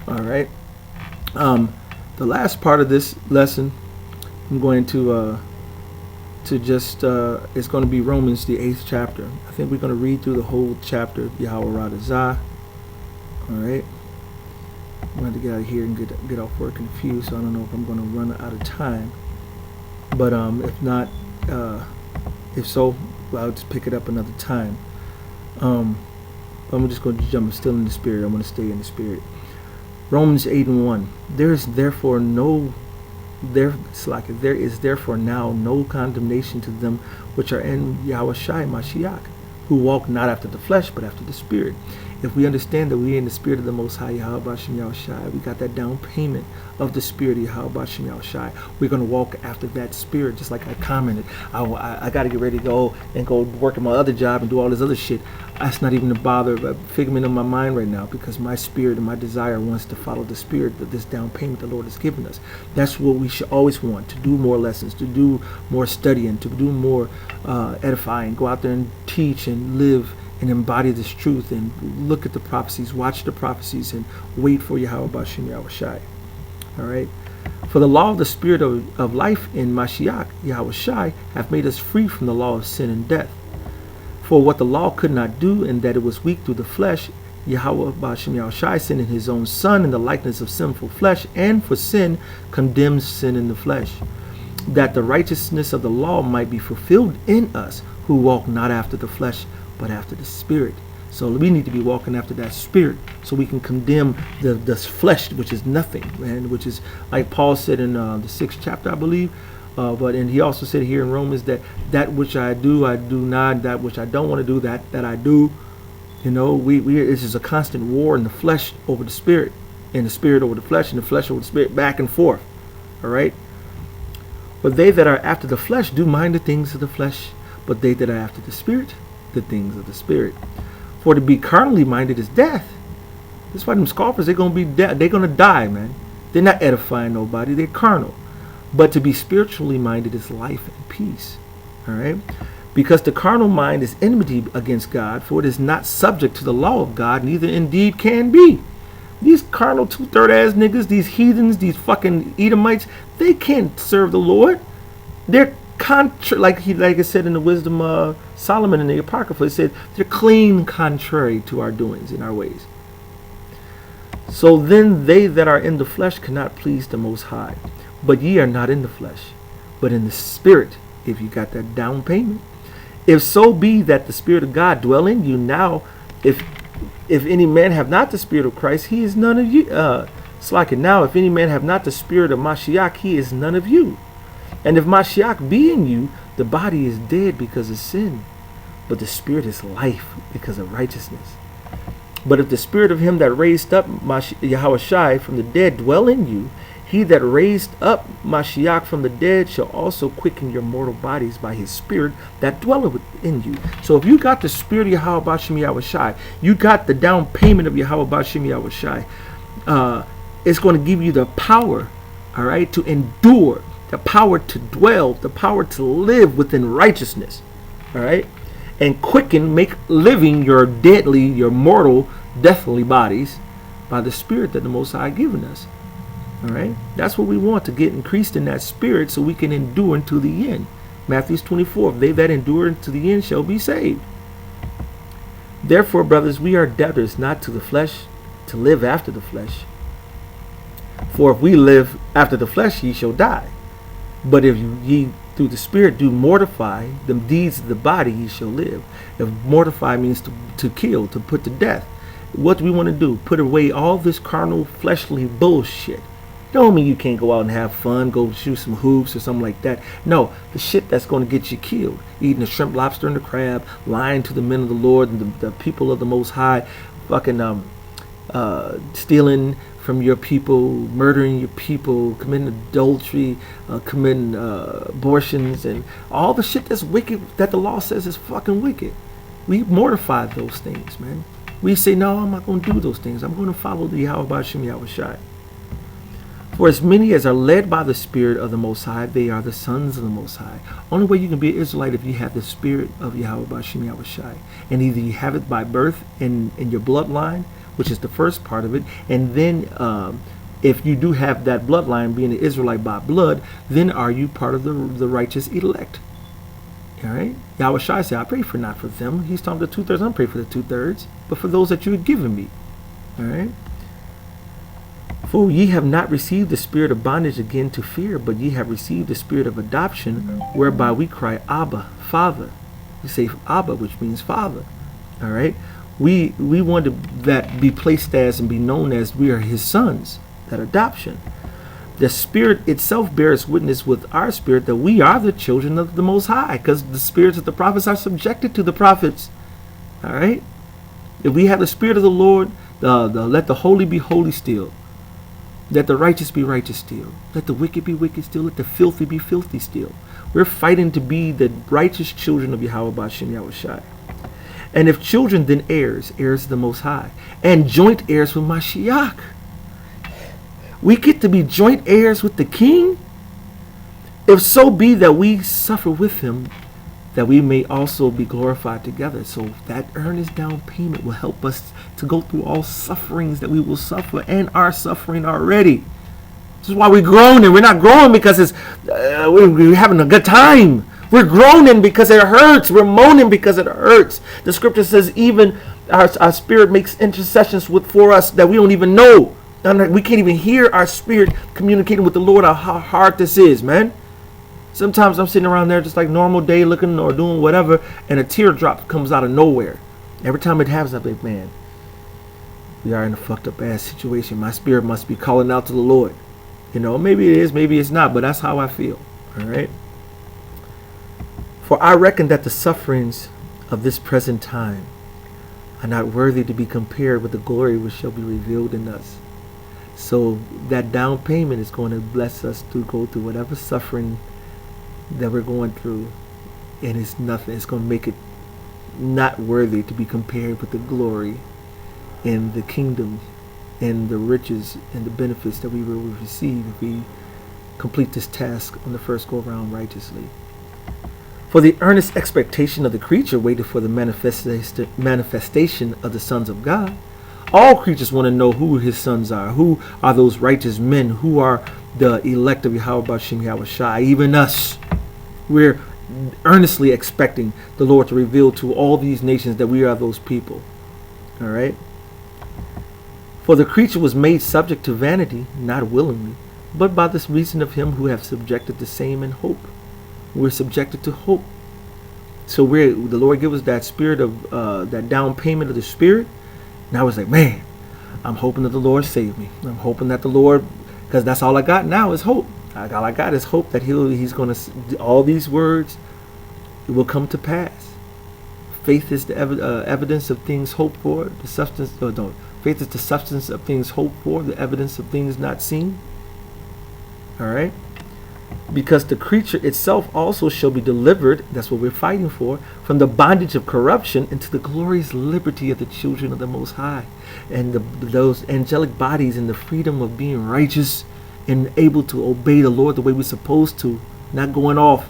All right. The last part of this lesson, I'm going to just it's going to be Romans the 8th chapter. I think we're going to read through the whole chapter of YAHAWAH. All right. I'm going to get out of here and get off work in a few, so I don't know if I'm going to run out of time. But if not, if so, well, I'll just pick it up another time. I'm just going to jump. I'm still in the spirit. I want to stay in the spirit. Romans 8:1. There is therefore now no condemnation to them which are in Yahawashi Mashiach, who walk not after the flesh but after the spirit. If we understand that we are in the spirit of the Most High Yahawashi Yahawashi, we got that down payment of the spirit of Yahawashi Yahawashi. We're going to walk after that spirit, just like I commented. I got to get ready to go and go work at my other job and do all this other shit. That's not even a figment of my mind right now, because my spirit and my desire wants to follow the spirit that this down payment the Lord has given us. That's what we should always want, to do more lessons, to do more studying, to do more edifying, go out there and teach and live and embody this truth and look at the prophecies, watch the prophecies, and wait for Yahawashi. All right. For the law of the spirit of life in Mashiach, Yahawashi, have made us free from the law of sin and death. For what the law could not do, in that it was weak through the flesh, Yahawashi sending his own Son in the likeness of sinful flesh, and for sin condemns sin in the flesh, that the righteousness of the law might be fulfilled in us, who walk not after the flesh, but after the spirit. So we need to be walking after that spirit, so we can condemn the flesh, which is nothing, man. Which is like Paul said in the 6th chapter, I believe. And he also said here in Romans that which I do not; that which I don't want to do, that I do. You know, this is a constant war in the flesh over the spirit, and the spirit over the flesh, and the flesh over the spirit, back and forth. All right. But they that are after the flesh do mind the things of the flesh, but they that are after the spirit, the things of the spirit. For to be carnally minded is death. That's why them scoffers, they're gonna be dead. They're gonna die, man. They're not edifying nobody. They're carnal. But to be spiritually minded is life and peace. All right. Because the carnal mind is enmity against God, for it is not subject to the law of God, neither indeed can be. These carnal 2/3 ass niggas, these heathens, these fucking Edomites, they can't serve the Lord. They're like it said in the wisdom of Solomon in the Apocrypha, it said they're clean contrary to our doings and our ways. So then they that are in the flesh cannot please the Most High. But ye are not in the flesh, but in the spirit, if you got that down payment. If so be that the Spirit of God dwell in you. Now, if any man have not the Spirit of Christ, he is none of you. It's like it now, if any man have not the Spirit of Mashiach, he is none of you. And if Mashiach be in you, the body is dead because of sin, but the spirit is life because of righteousness. But if the spirit of him that raised up Yahawashi from the dead dwell in you, he that raised up Mashiach from the dead shall also quicken your mortal bodies by his spirit that dwelleth within you. So if you got the spirit of Yahawashi, you got the down payment of Yahawashi, it's going to give you the power, all right, to endure, the power to dwell, the power to live within righteousness, all right, and quicken, make living your deadly, your mortal, deathly bodies by the spirit that the Most High given us. All right, that's what we want, to get increased in that spirit so we can endure unto the end. Matthew 24, they that endure unto the end shall be saved. Therefore, brothers, we are debtors not to the flesh, to live after the flesh. For if we live after the flesh, ye shall die. But if ye through the spirit do mortify the deeds of the body, ye shall live. If mortify means to kill, to put to death. What do we want to do? Put away all this carnal, fleshly bullshit. Don't mean you can't go out and have fun, go shoot some hoops or something like that. No, the shit that's going to get you killed. Eating the shrimp, lobster, and the crab, lying to the men of the Lord and the people of the Most High, fucking stealing from your people, murdering your people, committing adultery, committing abortions, and all the shit that's wicked that the law says is fucking wicked. We mortify those things, man. We say, no, I'm not going to do those things. I'm going to follow the Yahawashi. For as many as are led by the Spirit of the Most High, they are the sons of the Most High. Only way you can be an Israelite if you have the Spirit of Yahawashi. And either you have it by birth in your bloodline, which is the first part of it. And then if you do have that bloodline, being an Israelite by blood, then are you part of the righteous elect? All right. Yahawashi said, I pray for not for them. He's talking to 2/3. I don't pray for the 2/3, but for those that you had given me. All right. For ye have not received the spirit of bondage again to fear, but ye have received the spirit of adoption, whereby we cry, Abba, Father. We say Abba, which means Father. All right. We want to that be placed as and be known as we are his sons, that adoption. The Spirit itself bears witness with our spirit that we are the children of the Most High, because the spirits of the prophets are subjected to the prophets. All right. If we have the Spirit of the Lord, let the holy be holy still. Let the righteous be righteous still. Let the wicked be wicked still. Let the filthy be filthy still. We're fighting to be the righteous children of Yahawah BAHASHAM YAHAWASHI. And if children, then heirs, heirs of the Most High, and joint heirs with Mashiach. We get to be joint heirs with the King. If so be that we suffer with him, that we may also be glorified together. So that earnest down payment will help us to go through all sufferings that we will suffer and are suffering already. This is why we're groaning. We're not growing because we're having a good time. We're groaning because it hurts. We're moaning because it hurts. The scripture says even our spirit makes intercessions for us that we don't even know. And we can't even hear our spirit communicating with the Lord how hard this is, man. Sometimes I'm sitting around there just like normal day looking or doing whatever, and a teardrop comes out of nowhere. Every time it happens, I'm like, man, we are in a fucked up ass situation. My spirit must be calling out to the Lord. You know, maybe it is, maybe it's not, but that's how I feel. All right. For I reckon that the sufferings of this present time are not worthy to be compared with the glory which shall be revealed in us. So that down payment is going to bless us to go through whatever suffering that we're going through, and it's nothing. It's going to make it not worthy to be compared with the glory and the kingdom and the riches and the benefits that we will receive if we complete this task on the first go around righteously. For the earnest expectation of the creature waited for the manifestation of the sons of God. All creatures want to know who his sons are. Who are those righteous men? Who are the elect of Yahawah BAHASHAM YAHAWASHI? Even us. We're earnestly expecting the Lord to reveal to all these nations that we are those people. All right. For the creature was made subject to vanity, not willingly, but by the reason of him who hath subjected the same in hope. We're subjected to hope. So the Lord gives us that spirit of that down payment of the Spirit. And I was like, man, I'm hoping that the Lord saved me. I'm hoping that the Lord, because that's all I got now is hope. All I got is hope that he's going to, all these words will come to pass. Faith is the evidence of things hoped for. The substance, faith is the substance of things hoped for, the evidence of things not seen. All right. Because the creature itself also shall be delivered, that's what we're fighting for, from the bondage of corruption into the glorious liberty of the children of the Most High. And those angelic bodies in the freedom of being righteous and able to obey the Lord the way we're supposed to, not going off,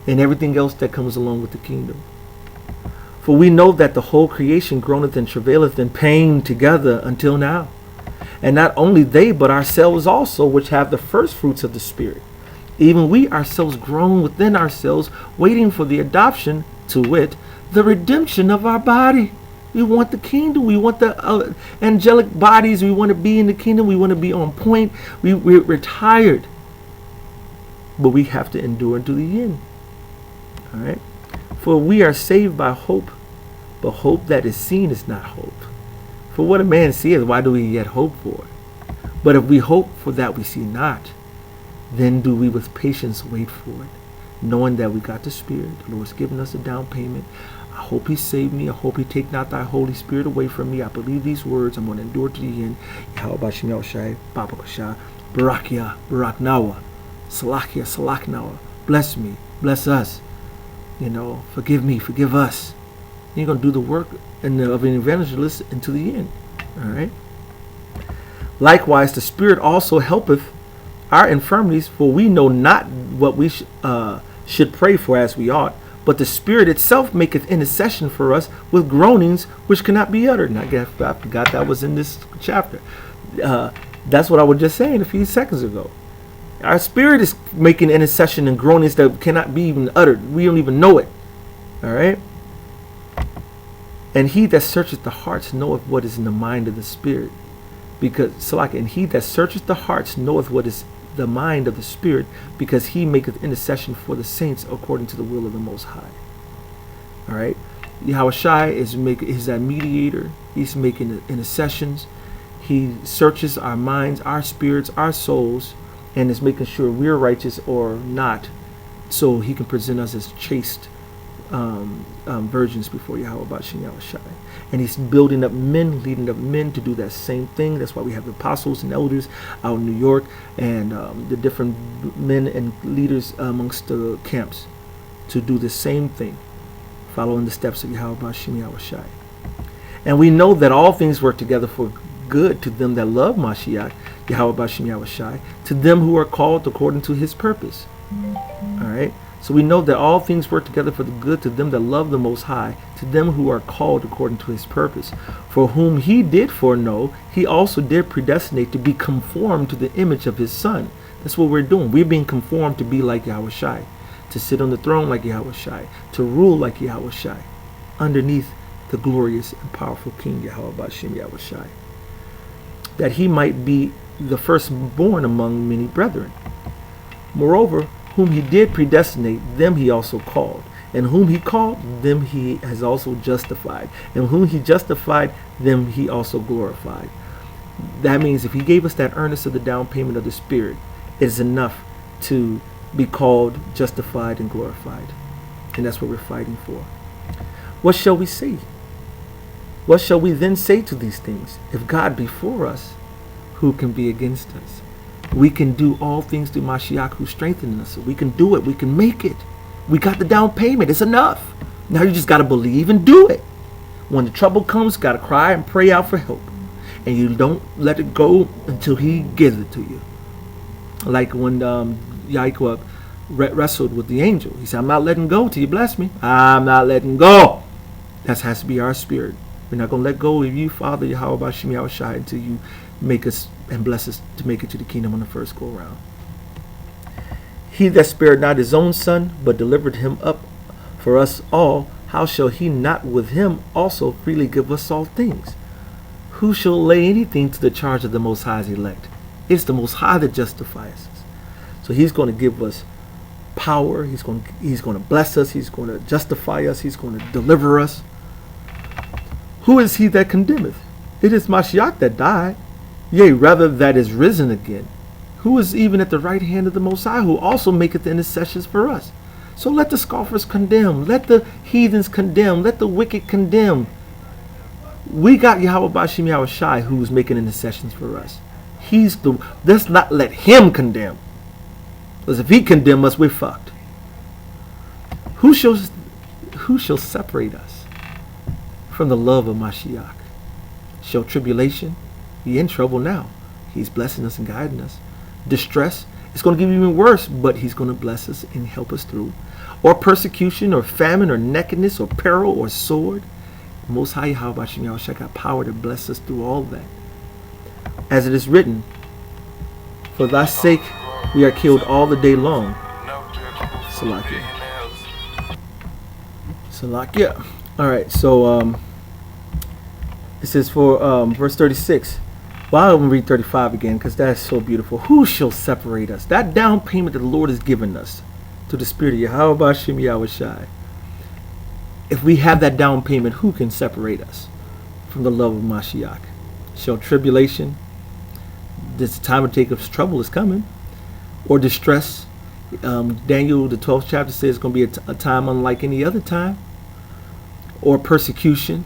and everything else that comes along with the kingdom. For we know that the whole creation groaneth and travaileth in pain together until now. And not only they, but ourselves also, which have the first fruits of the Spirit. Even we ourselves groan within ourselves, waiting for the adoption, to wit, the redemption of our body. We want the kingdom. We want the angelic bodies. We want to be in the kingdom. We want to be on point. We're tired. But we have to endure unto the end. All right. For we are saved by hope, but hope that is seen is not hope. For what a man seeth, why do we yet hope for? But if we hope for that we see not, then do we with patience wait for it, knowing that we got the Spirit. The Lord's given us a down payment. I hope he saved me. I hope he take not thy Holy Spirit away from me. I believe these words. I'm going to endure to the end. Yahawah BAHASHAM YAHAWASHI, Baba Kasha, Barakia, Baraknawa, Salakia, Salaknawa. Bless me. Bless us. You know, forgive me. Forgive us. You're going to do the work of an evangelist until the end. All right. Likewise, the Spirit also helpeth our infirmities, for we know not what we should pray for as we ought, but the Spirit itself maketh intercession for us with groanings which cannot be uttered. And I forgot that was in this chapter. That's what I was just saying a few seconds ago. Our spirit is making intercession and groanings that cannot be even uttered. We don't even know it. All right? And he that searcheth the hearts knoweth what is in the mind of the Spirit. And he that searcheth the hearts knoweth what is the mind of the Spirit, because he maketh intercession for the saints according to the will of the Most High. All right? YAHAWASHI is that mediator. He's making intercessions. He searches our minds, our spirits, our souls, and is making sure we're righteous or not, so he can present us as chaste virgins before YAHAWASHI. And he's building up men, leading up men to do that same thing. That's why we have the apostles and elders out in New York, and the different men and leaders amongst the camps to do the same thing, following the steps of YAHAWASHI. And we know that all things work together for good to them that love Mashiach, YAHAWASHI, to them who are called according to his purpose. All right. So we know that all things work together for the good to them that love the Most High, to them who are called according to his purpose. For whom he did foreknow, he also did predestinate to be conformed to the image of his Son. That's what we're doing. We're being conformed to be like YAHAWASHI, to sit on the throne like YAHAWASHI, to rule like YAHAWASHI, underneath the glorious and powerful King YAHAWASHI, that he might be the firstborn among many brethren. Moreover, whom he did predestinate, them he also called. And whom he called, them he has also justified. And whom he justified, them he also glorified. That means if he gave us that earnest of the down payment of the Spirit, it is enough to be called, justified, and glorified. And that's what we're fighting for. What shall we say? What shall we then say to these things? If God be for us, who can be against us? We can do all things through Mashiach who strengthens us. We can do it. We can make it. We got the down payment. It's enough. Now you just got to believe and do it. When the trouble comes, got to cry and pray out for help. And you don't let it go until he gives it to you. Like when Yahweh wrestled with the angel. He said, I'm not letting go till you bless me. I'm not letting go. That has to be our spirit. We're not going to let go of you, Father, YAHAWASHI, until you make us and bless us to make it to the kingdom on the first go round. He that spared not his own Son, but delivered him up for us all, how shall he not with him also freely give us all things? Who shall lay anything to the charge of the Most High's elect? It's the Most High that justifies us. So he's going to give us power. He's going to bless us. He's going to justify us. He's going to deliver us. Who is he that condemneth? It is Mashiach that died, yea, rather that is risen again, who is even at the right hand of the Most High, who also maketh intercessions for us. So let the scoffers condemn, let the heathens condemn, let the wicked condemn. We got YAHAWASHI who's making intercessions for us. Let's not let him condemn. Because if he condemn us, we're fucked. Who shall separate us from the love of Mashiach? Shall tribulation? He in trouble now. He's blessing us and guiding us. Distress, it's going to get even worse, but he's going to bless us and help us through. Or persecution, or famine, or nakedness, or peril, or sword. Most High YAHAWASHI got power to bless us through all that. As it is written, for thy sake we are killed all the day long. Salakia. Salakia. Alright, so it says for verse 36. Well, I'm going to read 35 again because that's so beautiful. Who shall separate us? That down payment that the Lord has given us to the Spirit of YAHAWASHI. If we have that down payment, who can separate us from the love of Mashiach? Shall tribulation, this time of Jacob's trouble is coming, or distress? Daniel, the 12th chapter says it's going to be a time unlike any other time. Or persecution.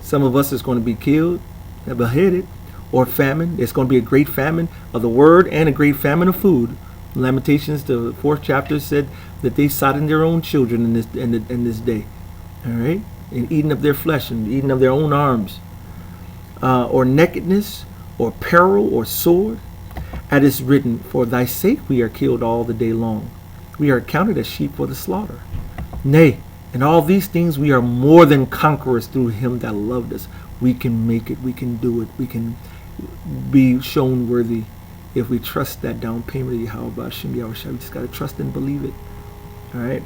Some of us is going to be killed and beheaded. Or famine. It's going to be a great famine of the word and a great famine of food. Lamentations, the 4th chapter, said that they sought in their own children in this day. All right? And eating of their flesh and eating of their own arms. Or nakedness, or peril, or sword. As is written, for thy sake we are killed all the day long. We are counted as sheep for the slaughter. Nay, And all these things, we are more than conquerors through him that loved us. We can make it. We can do it. We can be shown worthy if we trust that down payment of YAHAWASHI. We just got to trust and believe it. All right.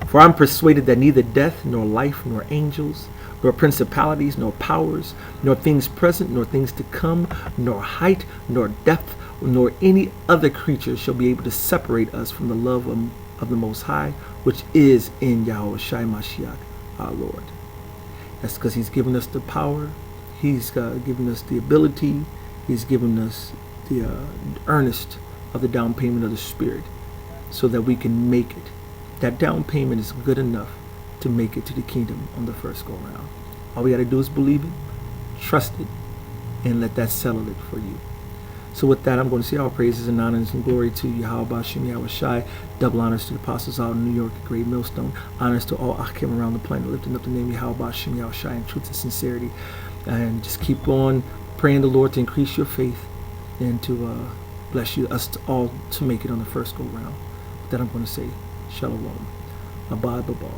For I'm persuaded that neither death, nor life, nor angels, nor principalities, nor powers, nor things present, nor things to come, nor height, nor depth, nor any other creature shall be able to separate us from the love of the Most High, which is in Yahawashi Mashiach, our Lord. That's because he's given us the power. He's given us the ability. He's given us the earnest of the down payment of the Spirit so that we can make it. That down payment is good enough to make it to the kingdom on the first go round. All we got to do is believe it, trust it, and let that settle it for you. So with that, I'm going to say all praises and honors and glory to YAHAWASHI, YAHAWASHI. Double honors to the apostles out in New York, the great millstone. Honors to all Achim around the planet, lifting up the name YAHAWASHI, YAHAWASHI in truth and sincerity. And just keep on praying the Lord to increase your faith and to bless you, us all to make it on the first go round. With that, I'm going to say shalom. Abad babal.